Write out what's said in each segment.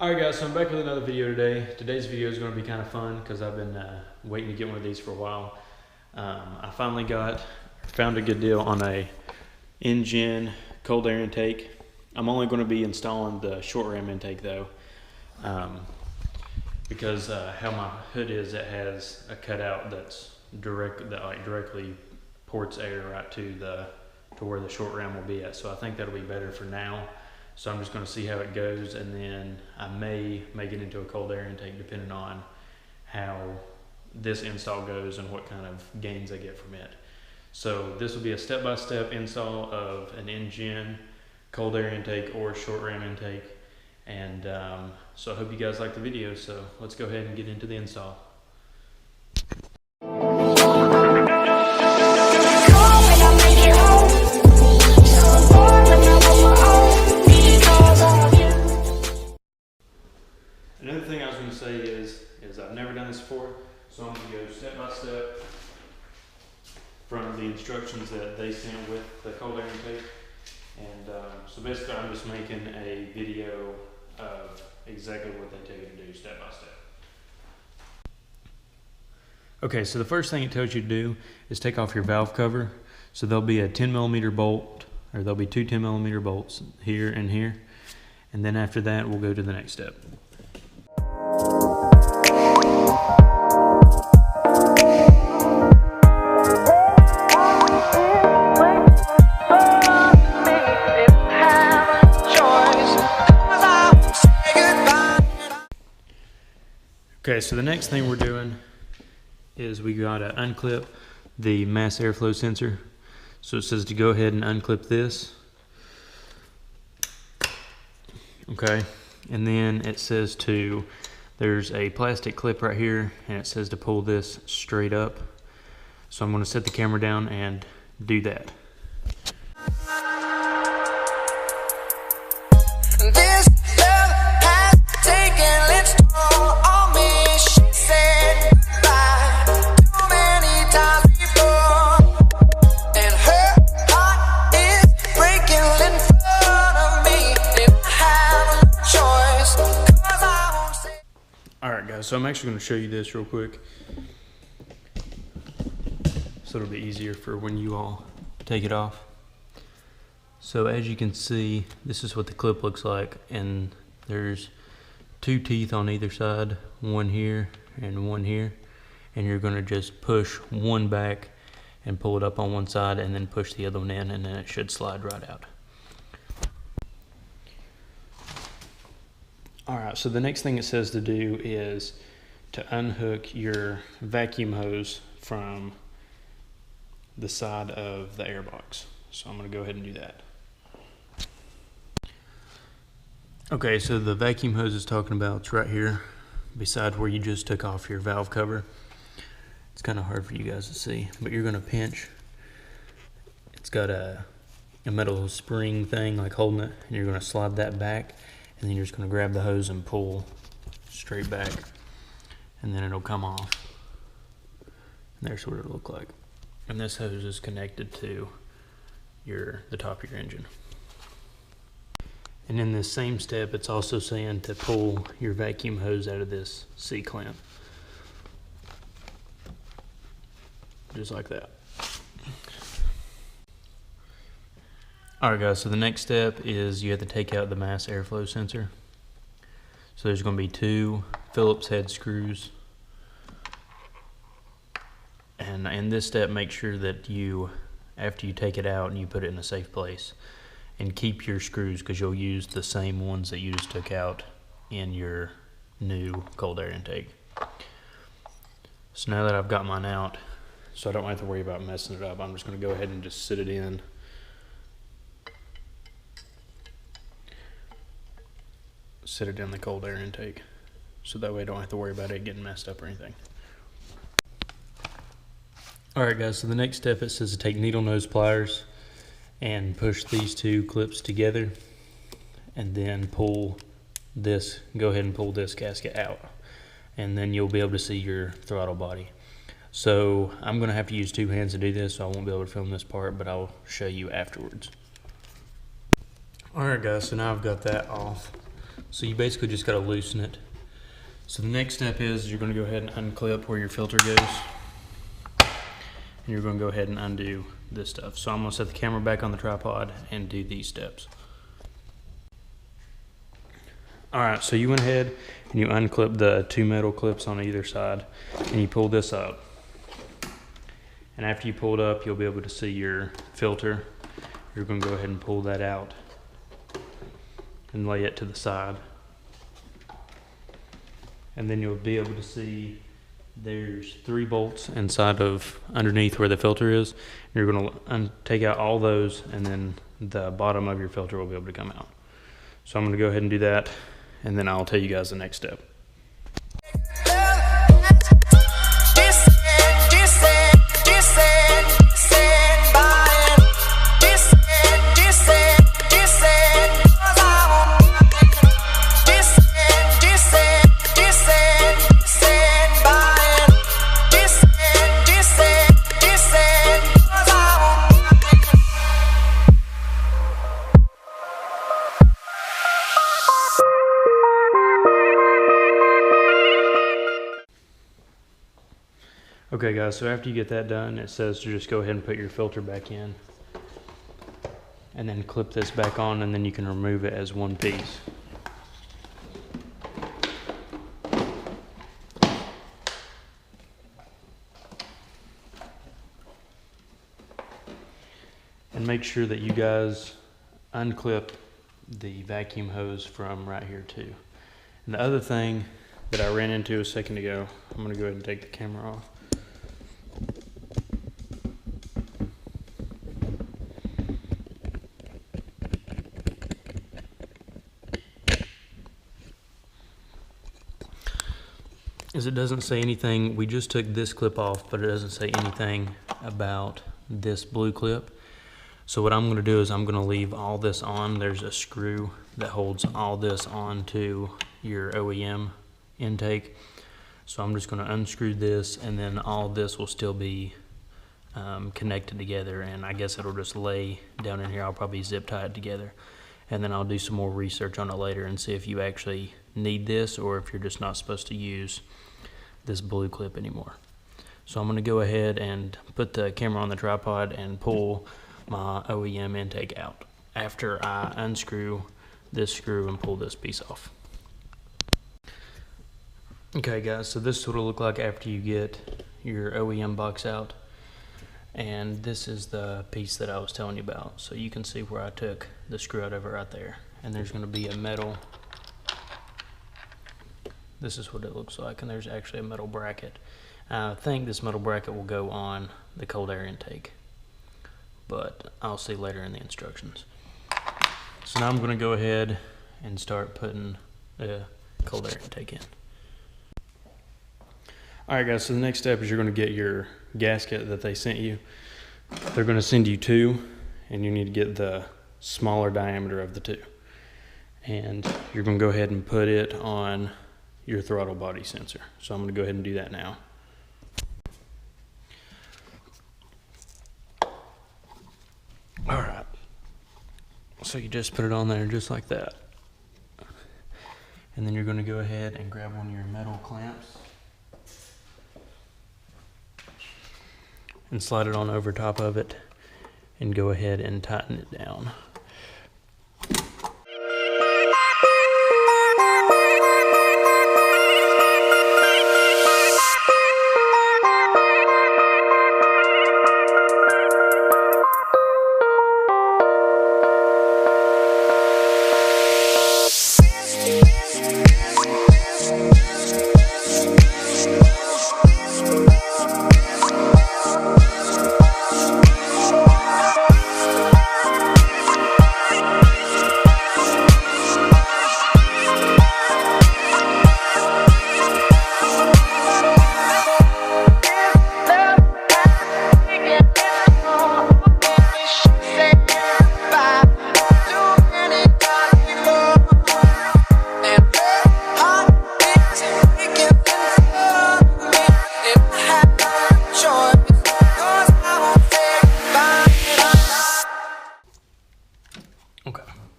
Alright guys, so I'm back with another video today. Today's video is going to be kind of fun because I've been waiting to get one of these for a while. I finally found a good deal on a Injen Cold Air Intake. I'm only going to be installing the short ram intake though, because how my hood is, it has a cutout that's directly ports air right to where the short ram will be at. So I think that'll be better for now. So I'm just going to see how it goes, and then I may make it into a cold air intake depending on how this install goes and what kind of gains I get from it. So this will be a step-by-step install of an Injen cold air intake or short ram intake, and so I hope you guys like the video. So let's go ahead and get into the install. Another thing I was going to say is I've never done this before, so I'm going to go step by step from the instructions that they sent with the cold air intake. And so basically I'm just making a video of exactly what they tell you to do step by step. Okay, so the first thing it tells you to do is take off your valve cover. So there'll be a 10mm bolt, or there'll be two 10mm bolts here and here. And then after that, we'll go to the next step. Okay, so the next thing we're doing is we gotta unclip the mass airflow sensor. So it says to go ahead and unclip this. Okay, and then it says there's a plastic clip right here, and it says to pull this straight up. So I'm gonna set the camera down and do that. Alright guys, so I'm actually going to show you this real quick, so it'll be easier for when you all take it off. So as you can see, this is what the clip looks like, and there's two teeth on either side, one here and one here, and you're going to just push one back and pull it up on one side and then push the other one in, and then it should slide right out. Alright, so the next thing it says to do is to unhook your vacuum hose from the side of the airbox. So I'm going to go ahead and do that. Okay, so the vacuum hose is talking about, it's right here beside where you just took off your valve cover. It's kind of hard for you guys to see, but you're going to pinch. It's got a metal spring thing like holding it, and you're going to slide that back. And then you're just going to grab the hose and pull straight back, and then it'll come off. And there's what it'll look like. And this hose is connected to the top of your engine. And in this same step, it's also saying to pull your vacuum hose out of this C-clamp. Just like that. Alright guys, so the next step is you have to take out the mass airflow sensor. So there's going to be two Phillips head screws. And in this step, make sure that after you take it out, and you put it in a safe place. And keep your screws, because you'll use the same ones that you just took out in your new cold air intake. So now that I've got mine out, so I don't have to worry about messing it up, I'm just going to go ahead and just sit it in. Sit it in the cold air intake, so that way I don't have to worry about it getting messed up or anything. Alright guys, so the next step, it says to take needle nose pliers and push these two clips together, and then go ahead and pull this gasket out, and then you'll be able to see your throttle body. So I'm going to have to use two hands to do this, so I won't be able to film this part, but I'll show you afterwards. Alright guys, so now I've got that off. So you basically just got to loosen it. So the next step is you're going to go ahead and unclip where your filter goes. And you're going to go ahead and undo this stuff. So I'm going to set the camera back on the tripod and do these steps. Alright, so you went ahead and you unclipped the 2 metal clips on either side, and you pull this up. And after you pull it up, you'll be able to see your filter. You're going to go ahead and pull that out and lay it to the side. And then you'll be able to see there's 3 bolts inside of underneath where the filter is. You're going to take out all those, and then the bottom of your filter will be able to come out. So I'm going to go ahead and do that, and then I'll tell you guys the next step. Okay guys, so after you get that done, it says to just go ahead and put your filter back in and then clip this back on, and then you can remove it as one piece. And make sure that you guys unclip the vacuum hose from right here too. And the other thing that I ran into a second ago, I'm going to go ahead and take the camera off. Is it doesn't say anything, we just took this clip off, but it doesn't say anything about this blue clip. So what I'm going to do is I'm going to leave all this on. There's a screw that holds all this on to your OEM intake. So I'm just going to unscrew this, and then all this will still be connected together, and I guess it'll just lay down in here. I'll probably zip tie it together, and then I'll do some more research on it later and see if you actually need this or if you're just not supposed to use this blue clip anymore. So I'm going to go ahead and put the camera on the tripod and pull my OEM intake out after I unscrew this screw and pull this piece off. Okay guys, so this is what it'll look like after you get your OEM box out, and this is the piece that I was telling you about. So you can see where I took the screw out of it right there, and there's going to be a metal, this is what it looks like, and there's actually a metal bracket. I think this metal bracket will go on the cold air intake, but I'll see later in the instructions. So now I'm going to go ahead and start putting the cold air intake in. Alright guys, so the next step is you're going to get your gasket that they sent you. They're going to send you 2, and you need to get the smaller diameter of the 2. And you're going to go ahead and put it on your throttle body sensor. So I'm going to go ahead and do that now. Alright, so you just put it on there just like that. And then you're going to go ahead and grab one of your metal clamps and slide it on over top of it and go ahead and tighten it down.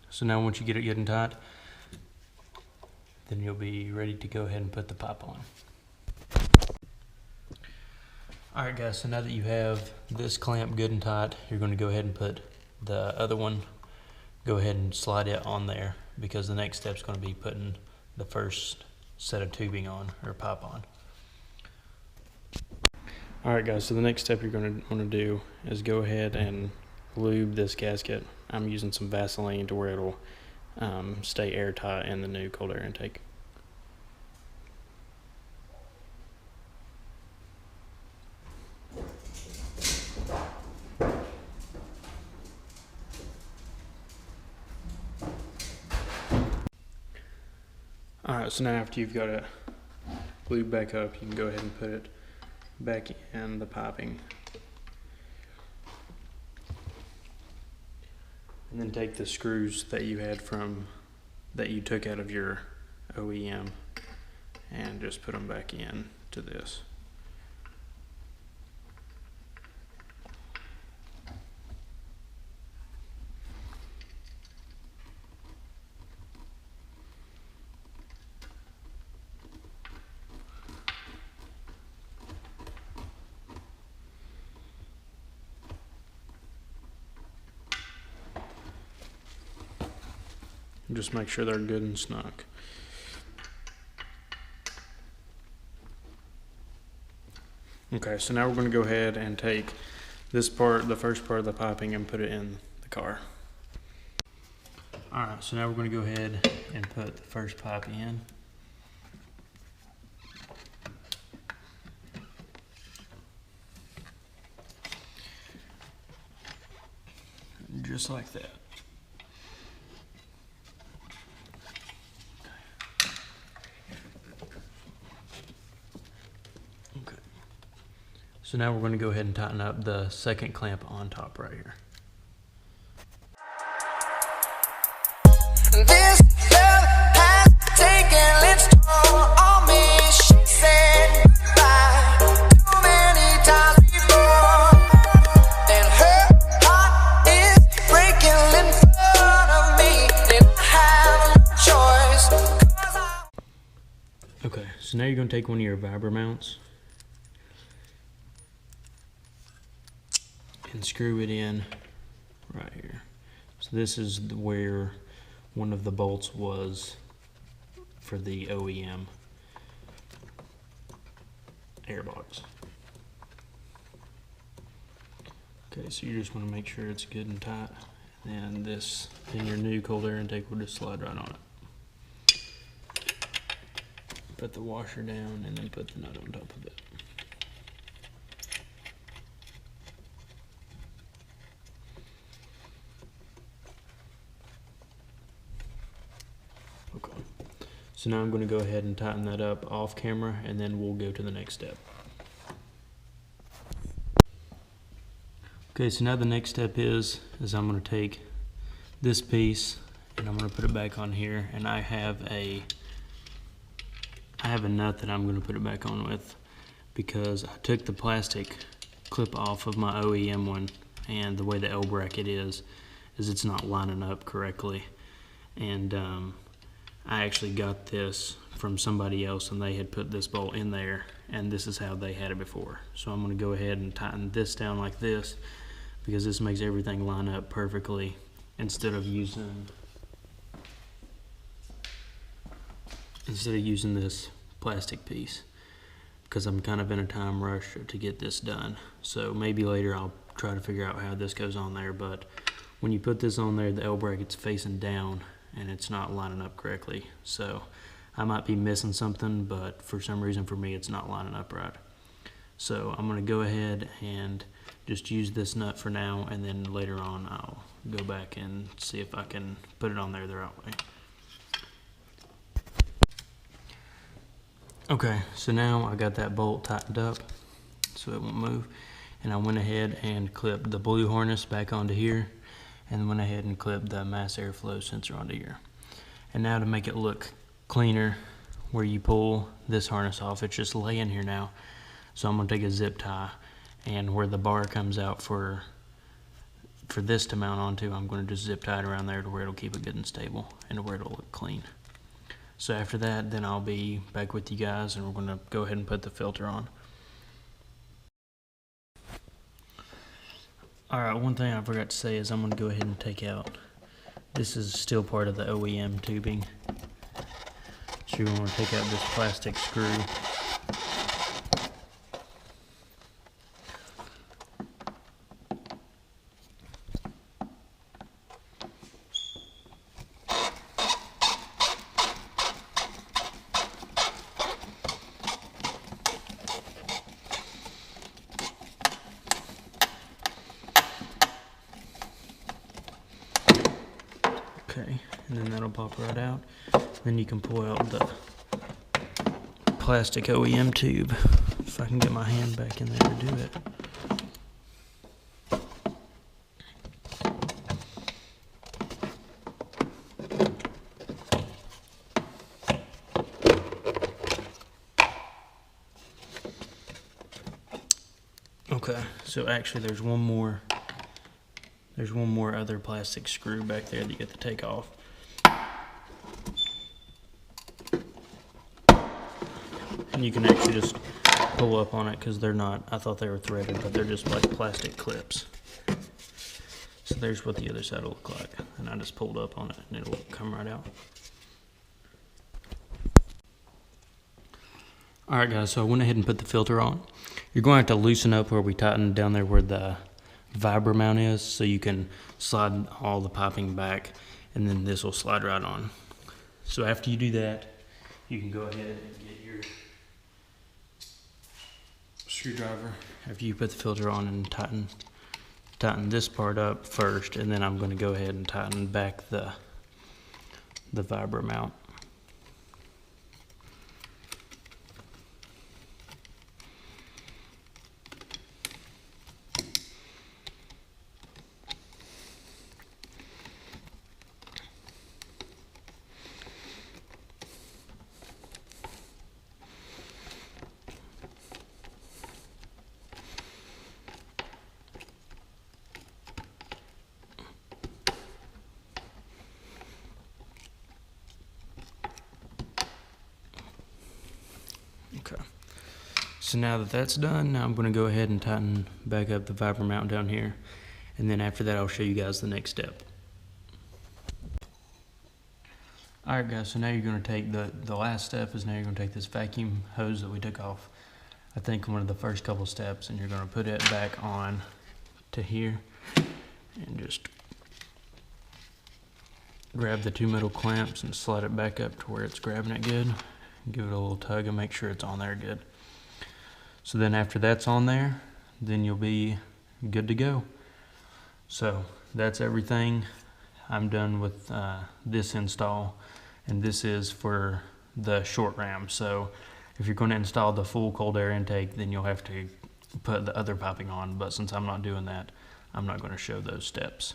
So now once you get it getting tight, then you'll be ready to go ahead and put the pipe on. Alright guys, so now that you have this clamp good and tight, you're going to go ahead and put the other one, go ahead and slide it on there, because the next step is going to be putting the first set of tubing on, or pipe on. Alright guys, so the next step you're going to want to do is go ahead and lube this gasket. I'm using some Vaseline to where it'll stay airtight in the new cold air intake. Alright, so now after you've got it glued back up, you can go ahead and put it back in the piping. And then take the screws that you had that you took out of your OEM and just put them back in to this. Just make sure they're good and snug. Okay, so now we're going to go ahead and take this part, the first part of the piping, and put it in the car. Alright, so now we're going to go ahead and put the first pipe in. Just like that. So now we're going to go ahead and tighten up the second clamp on top right here. This love has taken its toll on me. She said goodbye too many times before, and her heart is breaking in front of me, and I have no choice. Okay, so now you're going to take one of your vibra mounts and screw it in right here. So this is where one of the bolts was for the OEM airbox. Okay, so you just want to make sure it's good and tight, and this in your new cold air intake will just slide right on it. Put the washer down and then put the nut on top of it. Okay, so now I'm going to go ahead and tighten that up off camera, and then we'll go to the next step. Okay, so now the next step is I'm going to take this piece and I'm going to put it back on here, and I have a nut that I'm going to put it back on with, because I took the plastic clip off of my OEM one, and the way the L bracket is it's not lining up correctly, and I actually got this from somebody else, and they had put this bolt in there, and this is how they had it before. So I'm going to go ahead and tighten this down like this, because this makes everything line up perfectly, instead of using this plastic piece, because I'm kind of in a time rush to get this done. So maybe later I'll try to figure out how this goes on there, but when you put this on there, the L bracket's facing down and it's not lining up correctly. So I might be missing something, but for some reason for me it's not lining up right. So I'm going to go ahead and just use this nut for now, and then later on I'll go back and see if I can put it on there the right way. Okay, so now I got that bolt tightened up so it won't move, and I went ahead and clipped the blue harness back onto here, and went ahead and clipped the mass airflow sensor onto here. And now to make it look cleaner, where you pull this harness off, it's just laying here now. So I'm going to take a zip tie, and where the bar comes out for this to mount onto, I'm going to just zip tie it around there to where it'll keep it good and stable, and to where it'll look clean. So after that, then I'll be back with you guys, and we're going to go ahead and put the filter on. Alright, one thing I forgot to say is I'm going to go ahead and take out, this is still part of the OEM tubing. So you're going to take out this plastic screw. Okay, and then that'll pop right out. Then you can pull out the plastic OEM tube. If I can get my hand back in there to do it. Okay, so actually there's one more other plastic screw back there that you have to take off. And you can actually just pull up on it because they're not, I thought they were threaded, but they're just like plastic clips. So there's what the other side will look like. And I just pulled up on it and it'll come right out. Alright guys, so I went ahead and put the filter on. You're going to have to loosen up where we tightened down there where the vibra mount is, so you can slide all the piping back, and then this will slide right on. So after you do that, you can go ahead and get your screwdriver after you put the filter on and tighten this part up first, and then I'm going to go ahead and tighten back the vibra mount. Okay, so now that that's done, now I'm going to go ahead and tighten back up the vibra mount down here, and then after that I'll show you guys the next step. Alright guys, so now you're going to take the last step is now you're going to take this vacuum hose that we took off, I think one of the first couple steps, and you're going to put it back on to here and just grab the two metal clamps and slide it back up to where it's grabbing it good. Give it a little tug and make sure it's on there good. So then after that's on there, then you'll be good to go. So that's everything. I'm done with this install, and this is for the short ram. So if you're going to install the full cold air intake, then you'll have to put the other piping on, but since I'm not doing that, I'm not going to show those steps.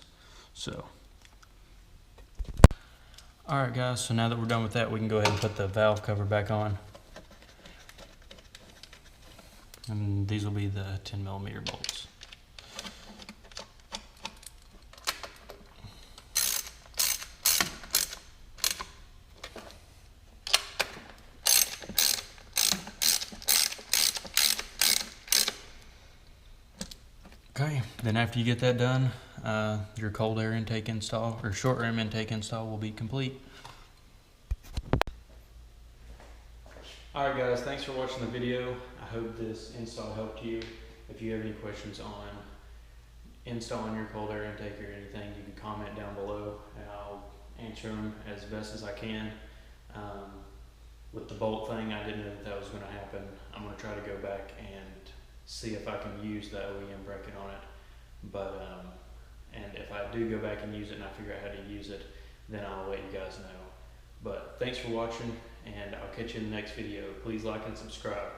So alright guys, so now that we're done with that, we can go ahead and put the valve cover back on. And these will be the 10mm bolts. Okay, then after you get that done, your cold air intake install, or short ram intake install, will be complete. Alright guys, thanks for watching the video. I hope this install helped you. If you have any questions on installing your cold air intake or anything, you can comment down below and I'll answer them as best as I can. With the bolt thing, I didn't know that was going to happen. I'm going to try to go back and see if I can use the OEM bracket on it. But and if I do go back and use it and I figure out how to use it, then I'll let you guys know. But thanks for watching, and I'll catch you in the next video. Please like and subscribe.